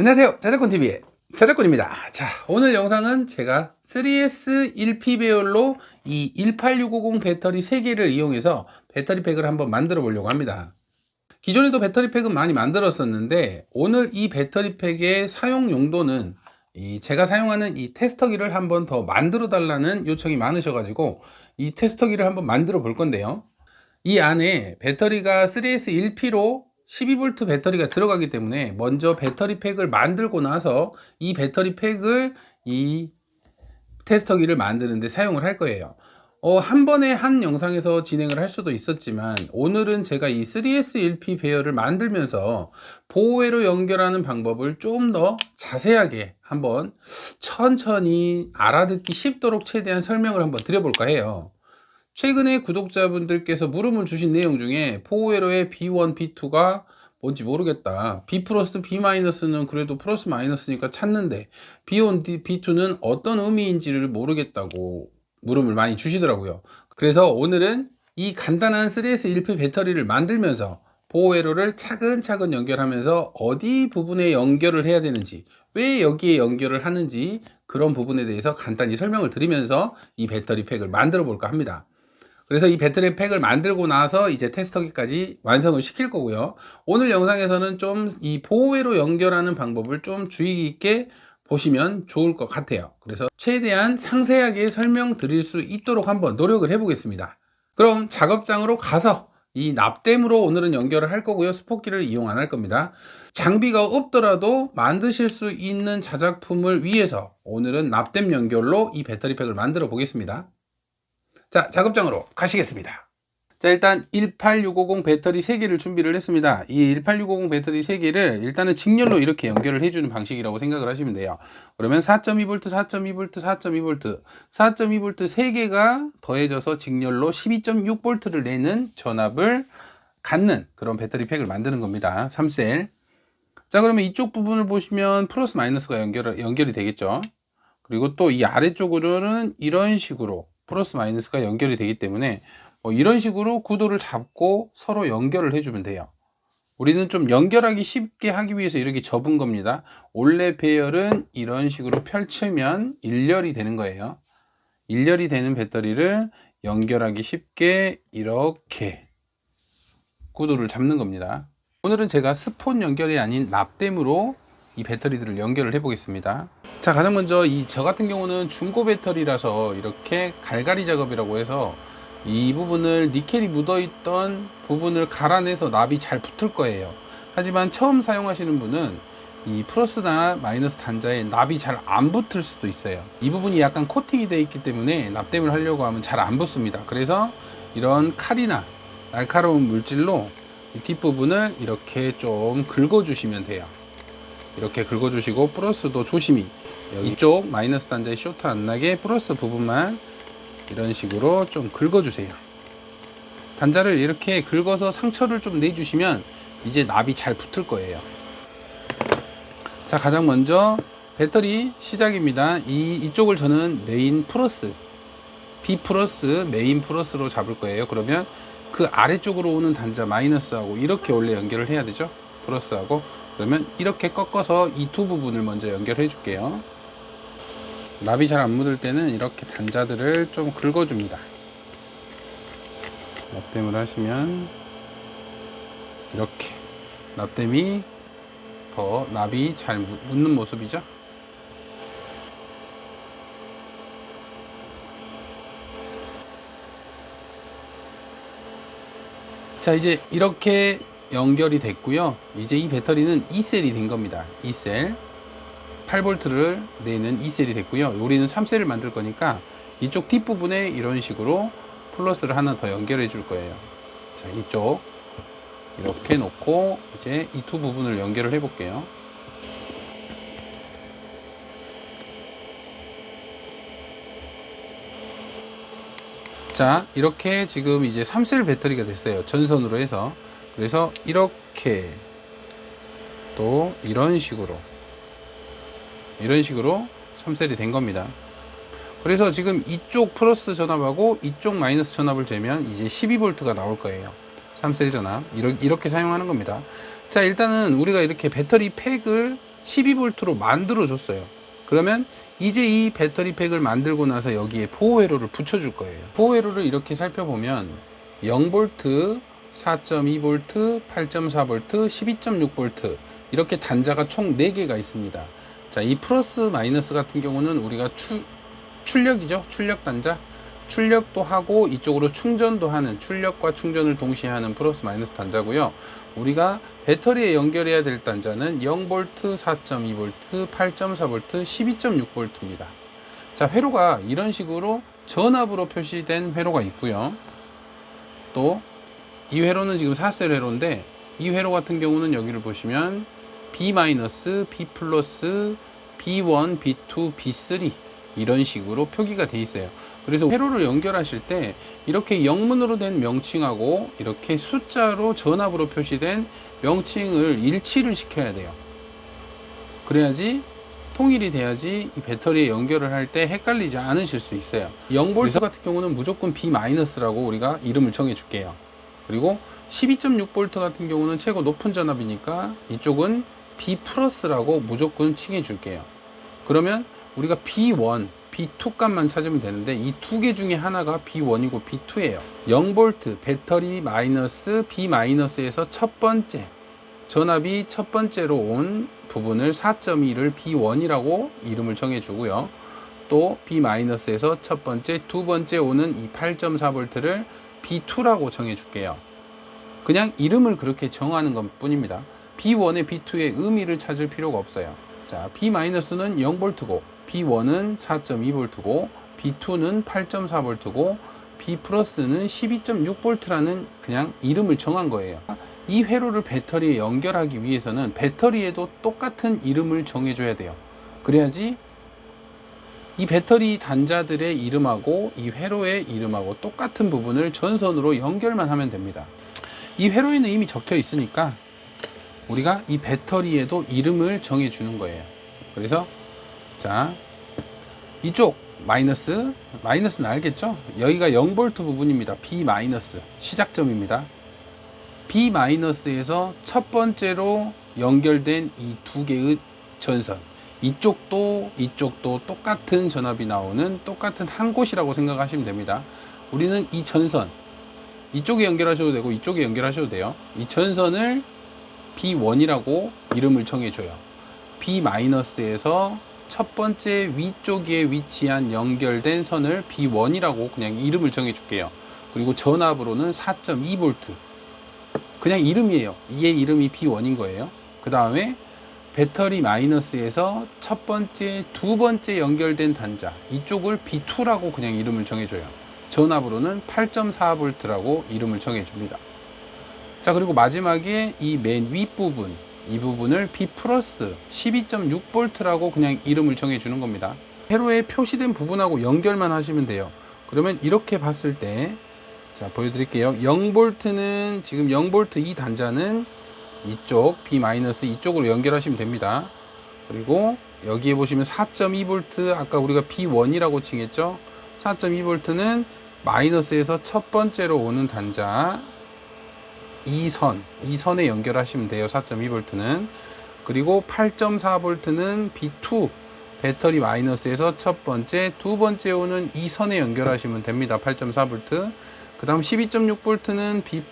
안녕하세요. 자작권TV의 자작권입니다. 자, 오늘 영상은 제가 3S 1P 배열로 이 18650 배터리 3개를 이용해서 배터리팩을 한번 만들어 보려고 합니다. 기존에도 배터리팩은 많이 만들었었는데 오늘 이 배터리팩의 사용 용도는 제가 사용하는 이 테스터기를 한번 더 만들어 달라는 요청이 많으셔가지고 이 테스터기를 한번 만들어 볼 건데요. 이 안에 배터리가 3S 1P로 12V 배터리가 들어가기 때문에 먼저 배터리 팩을 만들고 나서 이 배터리 팩을 이 테스터기를 만드는데 사용을 할 거예요. 한 번에 한 영상에서 진행을 할 수도 있었지만 오늘은 제가 이 3S 1P 배열을 만들면서 보호회로 연결하는 방법을 좀 더 자세하게 한번 천천히 알아듣기 쉽도록 최대한 설명을 한번 드려볼까 해요. 최근에 구독자분들께서 물음을 주신 내용 중에 포웨로의 B1, B2가 뭔지 모르겠다. B 플러스, B 마이너스는 그래도 플러스 마이너스니까 찾는데 B1, B2는 어떤 의미인지를 모르겠다고 물음을 많이 주시더라고요. 그래서 오늘은 이 간단한 3S 1P 배터리를 만들면서 보호회로를 차근차근 연결하면서 어디 부분에 연결을 해야 되는지, 왜 여기에 연결을 하는지 그런 부분에 대해서 간단히 설명을 드리면서 이 배터리 팩을 만들어 볼까 합니다. 그래서 이 배터리 팩을 만들고 나서 이제 테스터기까지 완성을 시킬 거고요. 오늘 영상에서는 좀 이 보호회로 연결하는 방법을 좀 주의 깊게 보시면 좋을 것 같아요. 그래서 최대한 상세하게 설명드릴 수 있도록 한번 노력을 해 보겠습니다. 그럼 작업장으로 가서 이 납땜으로 오늘은 연결을 할 거고요. 스포키를 이용 안 할 겁니다. 장비가 없더라도 만드실 수 있는 자작품을 위해서 오늘은 납땜 연결로 이 배터리 팩을 만들어 보겠습니다. 자, 작업장으로 가시겠습니다. 자, 일단 18650 배터리 3개를 준비를 했습니다. 이 18650 배터리 3개를 일단은 직렬로 이렇게 연결을 해주는 방식이라고 생각을 하시면 돼요. 그러면 4.2V, 4.2V, 4.2V, 4.2V 3개가 더해져서 직렬로 12.6V를 내는 전압을 갖는 그런 배터리 팩을 만드는 겁니다. 3셀. 자, 그러면 이쪽 부분을 보시면 플러스 마이너스가 연결이 되겠죠. 그리고 또 이 아래쪽으로는 이런 식으로 플러스 마이너스가 연결이 되기 때문에 이런 식으로 구도를 잡고 서로 연결을 해주면 돼요. 우리는 좀 연결하기 쉽게 하기 위해서 이렇게 접은 겁니다. 원래 배열은 이런 식으로 펼치면 일렬이 되는 거예요. 일렬이 되는 배터리를 연결하기 쉽게 이렇게 구도를 잡는 겁니다. 오늘은 제가 스폰 연결이 아닌 납땜으로 이 배터리들을 연결을 해 보겠습니다. 자, 가장 먼저 저 같은 경우는 중고 배터리라서 이렇게 갈갈이 작업이라고 해서 이 부분을 니켈이 묻어 있던 부분을 갈아내서 납이 잘 붙을 거예요. 하지만 처음 사용하시는 분은 이 플러스나 마이너스 단자에 납이 잘 안 붙을 수도 있어요. 이 부분이 약간 코팅이 되어 있기 때문에 납땜을 하려고 하면 잘 안 붙습니다. 그래서 이런 칼이나 날카로운 물질로 이 뒷부분을 이렇게 좀 긁어 주시면 돼요. 이렇게 긁어 주시고 플러스도 조심히 이쪽 마이너스 단자에 쇼트 안 나게 플러스 부분만 이런 식으로 좀 긁어 주세요. 단자를 이렇게 긁어서 상처를 좀 내주시면 이제 납이 잘 붙을 거예요. 자, 가장 먼저 배터리 시작입니다. 이쪽을 저는 메인 플러스, B 플러스, 메인 플러스로 잡을 거예요. 그러면 그 아래쪽으로 오는 단자 마이너스하고 이렇게 원래 연결을 해야 되죠. 플러스하고. 그러면 이렇게 꺾어서 이 두 부분을 먼저 연결해 줄게요. 납이 잘 안 묻을 때는 이렇게 단자들을 좀 긁어줍니다. 납땜을 하시면 이렇게 납땜이 더 납이 잘 묻는 모습이죠. 자, 이제 이렇게 연결이 됐고요. 이제 이 배터리는 2셀이 된 겁니다. 2셀 8V를 내는 2셀이 됐고요. 우리는 3셀을 만들 거니까 이쪽 뒷부분에 이런 식으로 플러스를 하나 더 연결해 줄 거예요. 자, 이쪽 이렇게 놓고 이제 이 두 부분을 연결을 해 볼게요. 자, 이렇게 지금 이제 3셀 배터리가 됐어요. 전선으로 해서. 그래서 이렇게 또 이런 식으로 3셀이 된 겁니다. 그래서 지금 이쪽 플러스 전압하고 이쪽 마이너스 전압을 재면 이제 12V가 나올 거예요. 3셀 전압 이렇게 사용하는 겁니다. 자, 일단은 우리가 이렇게 배터리 팩을 12V로 만들어 줬어요. 그러면 이제 이 배터리 팩을 만들고 나서 여기에 보호 회로를 붙여 줄 거예요. 보호 회로를 이렇게 살펴보면 0V, 4.2V, 8.4V, 12.6V 이렇게 단자가 총 4개가 있습니다. 자, 이 플러스 마이너스 같은 경우는 우리가 출력이죠. 출력 단자. 출력도 하고 이쪽으로 충전도 하는, 출력과 충전을 동시에 하는 플러스 마이너스 단자고요. 우리가 배터리에 연결해야 될 단자는 0V, 4.2V, 8.4V, 12.6V입니다. 자, 회로가 이런 식으로 전압으로 표시된 회로가 있고요. 또 이 회로는 지금 4셀 회로인데, 이 회로 같은 경우는 여기를 보시면 B-, B+, B1, B2, B3 이런 식으로 표기가 돼 있어요. 그래서 회로를 연결하실 때 이렇게 영문으로 된 명칭하고 이렇게 숫자로 전압으로 표시된 명칭을 일치를 시켜야 돼요. 그래야지 통일이 돼야지 이 배터리에 연결을 할 때 헷갈리지 않으실 수 있어요. 0V 같은 경우는 무조건 B-라고 우리가 이름을 정해 줄게요. 그리고 12.6V 같은 경우는 최고 높은 전압이니까 이쪽은 B+라고 무조건 칭해 줄게요. 그러면 우리가 B1, B2 값만 찾으면 되는데 이 두 개 중에 하나가 B1이고 B2예요. 0V 배터리 마이너스 B-에서 첫 번째 전압이 첫 번째로 온 부분을 4.2를 B1이라고 이름을 정해 주고요. 또 B-에서 첫 번째, 두 번째 오는 이 8.4V를 B2라고 정해 줄게요. 그냥 이름을 그렇게 정하는 것 뿐입니다. B1의 B2의 의미를 찾을 필요가 없어요. 자, B-는 0V고 B1은 4.2V고 B2는 8.4V고 B+는 12.6V라는 그냥 이름을 정한 거예요. 이 회로를 배터리에 연결하기 위해서는 배터리에도 똑같은 이름을 정해줘야 돼요. 그래야지 이 배터리 단자들의 이름하고 이 회로의 이름하고 똑같은 부분을 전선으로 연결만 하면 됩니다. 이 회로에는 이미 적혀 있으니까 우리가 이 배터리에도 이름을 정해 주는 거예요. 그래서 자, 이쪽 마이너스는 알겠죠? 여기가 0V 부분입니다. B- 시작점입니다. B-에서 첫 번째로 연결된 이 두 개의 전선, 이쪽도 똑같은 전압이 나오는 똑같은 한 곳이라고 생각하시면 됩니다. 우리는 이 전선, 이쪽에 연결하셔도 되고 이쪽에 연결하셔도 돼요. 이 전선을 B1이라고 이름을 정해줘요. B-에서 첫 번째 위쪽에 위치한 연결된 선을 B1이라고 그냥 이름을 정해줄게요. 그리고 전압으로는 4.2V. 그냥 이름이에요. 이의 이름이 B1인 거예요. 그 다음에 배터리 마이너스에서 첫 번째, 두 번째 연결된 단자, 이쪽을 B2라고 그냥 이름을 정해줘요. 전압으로는 8.4V라고 이름을 정해줍니다. 자, 그리고 마지막에 이 맨 윗부분, 이 부분을 B+ 12.6V라고 그냥 이름을 정해주는 겁니다. 회로에 표시된 부분하고 연결만 하시면 돼요. 그러면 이렇게 봤을 때, 자, 보여드릴게요. 0V는 지금 0V 이 단자는 이쪽 B- 이쪽으로 연결하시면 됩니다. 그리고 여기에 보시면 4.2V, 아까 우리가 B1이라고 칭했죠. 4.2V는 마이너스에서 첫 번째로 오는 단자 이 선에 연결하시면 돼요. 4.2V는. 그리고 8.4V는 B2 배터리 마이너스에서 첫 번째, 두 번째 오는 이 선에 연결하시면 됩니다. 8.4V. 그 다음 12.6V는 B+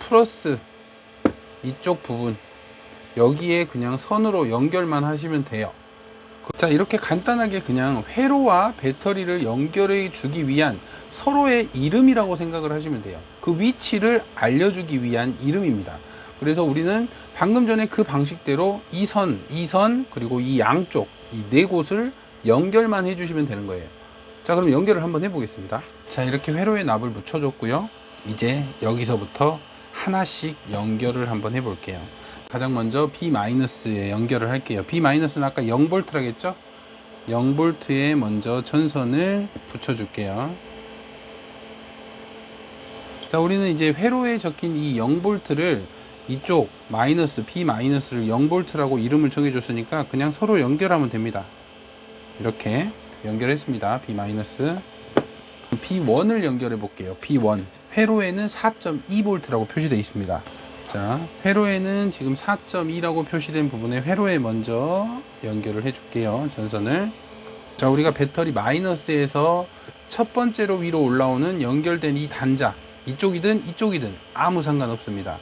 이쪽 부분, 여기에 그냥 선으로 연결만 하시면 돼요. 자, 이렇게 간단하게 그냥 회로와 배터리를 연결해 주기 위한 서로의 이름이라고 생각을 하시면 돼요. 그 위치를 알려주기 위한 이름입니다. 그래서 우리는 방금 전에 그 방식대로 이 선, 그리고 이 양쪽, 이 네 곳을 연결만 해주시면 되는 거예요. 자, 그럼 연결을 한번 해보겠습니다. 자, 이렇게 회로에 납을 붙여줬고요. 이제 여기서부터 하나씩 연결을 한번 해볼게요. 가장 먼저 B-에 연결을 할게요. B-는 아까 0V라겠죠? 0V에 먼저 전선을 붙여줄게요. 자, 우리는 이제 회로에 적힌 이 0V를 이쪽 B-를 0V라고 이름을 정해줬으니까 그냥 서로 연결하면 됩니다. 이렇게 연결했습니다. B-1을 연결해 볼게요. B1 회로에는 4.2V라고 표시되어 있습니다. 자, 회로에는 지금 4.2라고 표시된 부분에 회로에 먼저 연결을 해 줄게요. 전선을. 자, 우리가 배터리 마이너스에서 첫 번째로 위로 올라오는 연결된 이 단자, 이쪽이든 이쪽이든 아무 상관없습니다.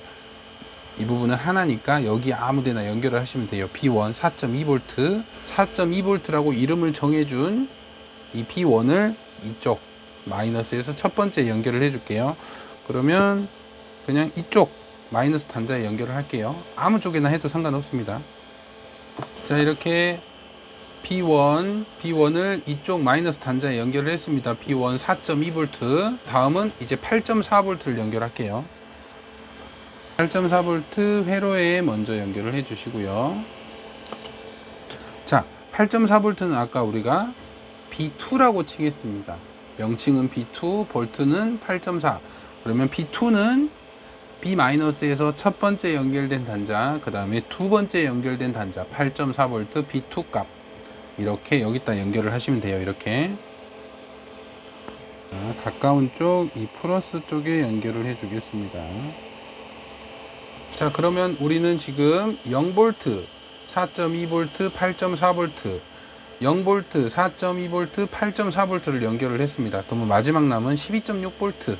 이 부분은 하나니까 여기 아무데나 연결을 하시면 돼요. B1 4.2V 4.2V라고 이름을 정해준 이 B1을 이쪽 마이너스에서 첫 번째 연결을 해 줄게요. 그러면 그냥 이쪽 마이너스 단자에 연결을 할게요. 아무 쪽에나 해도 상관없습니다. 자, 이렇게 B1을 이쪽 마이너스 단자에 연결을 했습니다. B1 4.2V. 다음은 이제 8.4V를 연결할게요. 8.4V 회로에 먼저 연결을 해 주시고요. 자, 8.4V는 아까 우리가 B2라고 칭했습니다. 명칭은 B2, 볼트는 8.4. 그러면 B2는 B-에서 첫 번째 연결된 단자, 그 다음에 두 번째 연결된 단자 8.4V B2 값 이렇게 여기다 연결을 하시면 돼요. 이렇게 가까운 쪽 이 플러스 쪽에 연결을 해 주겠습니다. 자, 그러면 우리는 지금 0V 4.2V 8.4V 0V 4.2V 8.4V를 연결을 했습니다. 그러면 마지막 남은 12.6V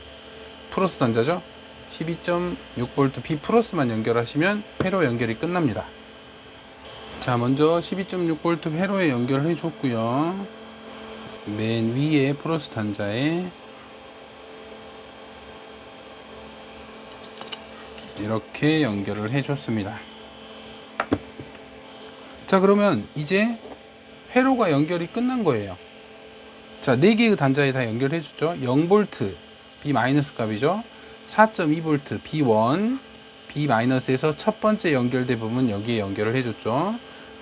플러스 단자죠. 12.6V B 플러스만 연결하시면 회로 연결이 끝납니다. 자, 먼저 12.6V 회로에 연결을 해줬고요. 맨 위에 플러스 단자에 이렇게 연결을 해줬습니다. 자, 그러면 이제 회로가 연결이 끝난 거예요. 자, 4개의 단자에 다 연결해줬죠. 0V B- 값이죠. 4.2V B1 B-에서 첫 번째 연결된 부분 여기에 연결을 해줬죠.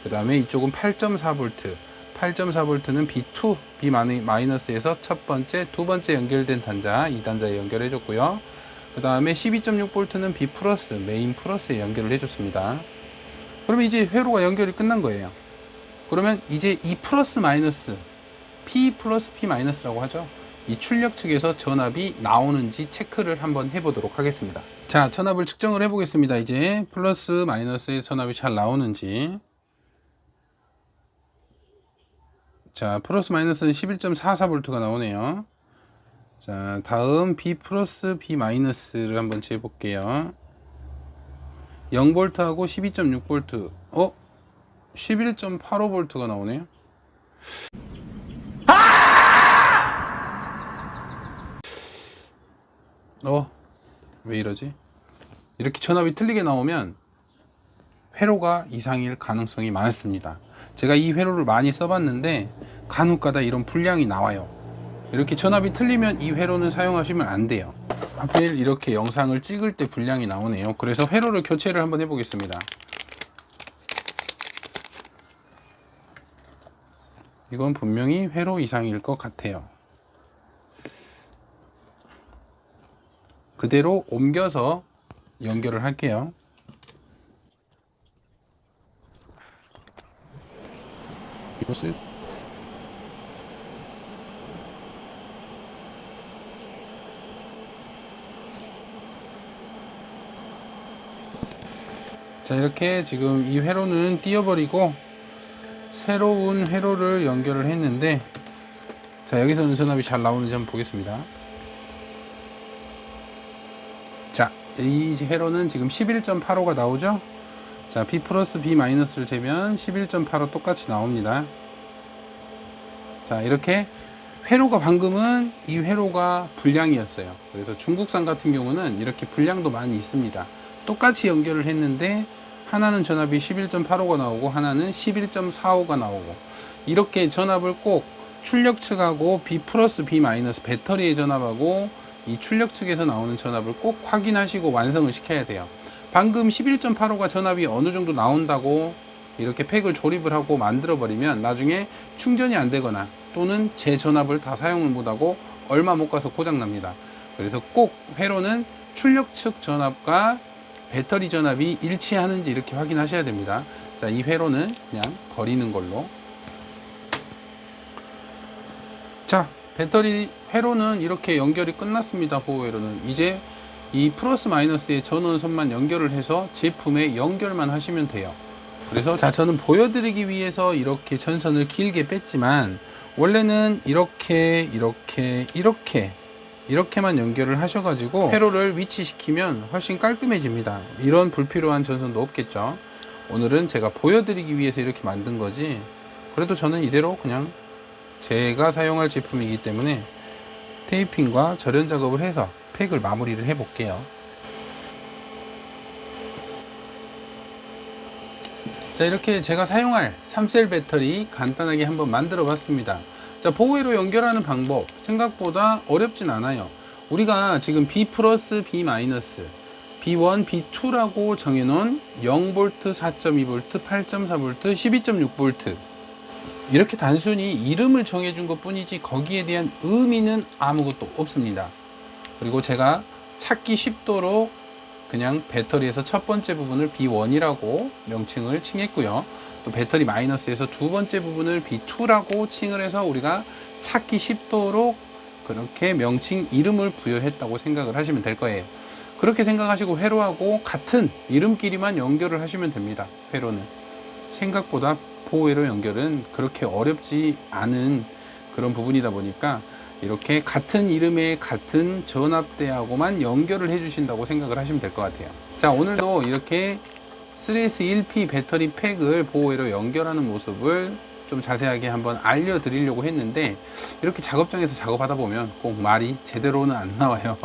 그 다음에 이쪽은 8.4V 8.4V는 B2 B-에서 첫 번째 두 번째 연결된 단자 이 단자에 연결해줬고요. 그 다음에 12.6V는 B 플러스 메인 플러스에 연결을 해줬습니다. 그러면 이제 회로가 연결이 끝난 거예요. 그러면 이제 이 플러스 마이너스 P 플러스 P 마이너스라고 하죠. 이 출력 측에서 전압이 나오는지 체크를 한번 해보도록 하겠습니다. 자, 전압을 측정을 해보겠습니다. 이제 플러스 마이너스의 전압이 잘 나오는지. 자, 플러스 마이너스는 11.44V가 나오네요. 자, 다음 B 플러스 B 마이너스를 한번 재볼게요. 0V하고 12.6V 11.85V가 나오네요. 왜 이러지? 이렇게 전압이 틀리게 나오면 회로가 이상일 가능성이 많습니다. 제가 이 회로를 많이 써봤는데 간혹가다 이런 불량이 나와요. 이렇게 전압이 틀리면 이 회로는 사용하시면 안 돼요. 하필 이렇게 영상을 찍을 때 불량이 나오네요. 그래서 회로를 교체를 한번 해보겠습니다. 이건 분명히 회로 이상일 것 같아요. 그대로 옮겨서 연결을 할게요. 이것을 자, 이렇게 지금 이 회로는 띄워버리고 새로운 회로를 연결을 했는데, 자, 여기서는 전압이 잘 나오는지 한번 보겠습니다. 자, 이 회로는 지금 11.85가 나오죠. 자, B 플러스 B 마이너스를 재면 11.85 똑같이 나옵니다. 자, 이렇게 회로가 방금은 이 회로가 불량이었어요. 그래서 중국산 같은 경우는 이렇게 불량도 많이 있습니다. 똑같이 연결을 했는데 하나는 전압이 11.85가 나오고 하나는 11.45가 나오고, 이렇게 전압을 꼭 출력 측하고 B 플러스 B 마이너스 배터리의 전압하고 이 출력 측에서 나오는 전압을 꼭 확인하시고 완성을 시켜야 돼요. 방금 11.85가 전압이 어느 정도 나온다고 이렇게 팩을 조립을 하고 만들어 버리면 나중에 충전이 안 되거나 또는 제 전압을 다 사용을 못하고 얼마 못 가서 고장 납니다. 그래서 꼭 회로는 출력 측 전압과 배터리 전압이 일치하는지 이렇게 확인하셔야 됩니다. 자, 이 회로는 그냥 버리는 걸로. 자, 배터리 회로는 이렇게 연결이 끝났습니다. 보호 회로는 이제 이 플러스 마이너스의 전원선만 연결을 해서 제품에 연결만 하시면 돼요. 그래서 자, 저는 보여드리기 위해서 이렇게 전선을 길게 뺐지만 원래는 이렇게만 연결을 하셔가지고 회로를 위치시키면 훨씬 깔끔해집니다. 이런 불필요한 전선도 없겠죠. 오늘은 제가 보여드리기 위해서 이렇게 만든 거지, 그래도 저는 이대로 그냥 제가 사용할 제품이기 때문에 테이핑과 절연 작업을 해서 팩을 마무리를 해 볼게요. 자, 이렇게 제가 사용할 3셀 배터리 간단하게 한번 만들어 봤습니다. 자, 보호회로 연결하는 방법 생각보다 어렵진 않아요. 우리가 지금 B 플러스, B 마이너스, B1, B2라고 정해놓은 0V, 4.2V, 8.4V, 12.6V 이렇게 단순히 이름을 정해준 것 뿐이지 거기에 대한 의미는 아무것도 없습니다. 그리고 제가 찾기 쉽도록 그냥 배터리에서 첫 번째 부분을 B1이라고 명칭을 칭했고요. 또 배터리 마이너스에서 두 번째 부분을 B2라고 칭을 해서 우리가 찾기 쉽도록 그렇게 명칭 이름을 부여했다고 생각을 하시면 될 거예요. 그렇게 생각하시고 회로하고 같은 이름끼리만 연결을 하시면 됩니다. 회로는 생각보다 보호회로 연결은 그렇게 어렵지 않은 그런 부분이다 보니까 이렇게 같은 이름의 같은 전압대하고만 연결을 해 주신다고 생각을 하시면 될 것 같아요. 자, 오늘도 이렇게 3S1P 배터리 팩을 보호회로 연결하는 모습을 좀 자세하게 한번 알려드리려고 했는데 이렇게 작업장에서 작업하다 보면 꼭 말이 제대로는 안 나와요.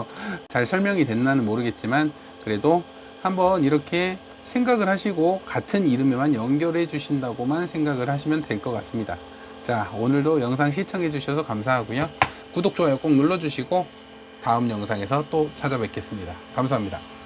잘 설명이 됐나는 모르겠지만 그래도 한번 이렇게 생각을 하시고 같은 이름에만 연결해 주신다고만 생각을 하시면 될 것 같습니다. 자, 오늘도 영상 시청해 주셔서 감사하고요. 구독, 좋아요 꼭 눌러 주시고 다음 영상에서 또 찾아뵙겠습니다. 감사합니다.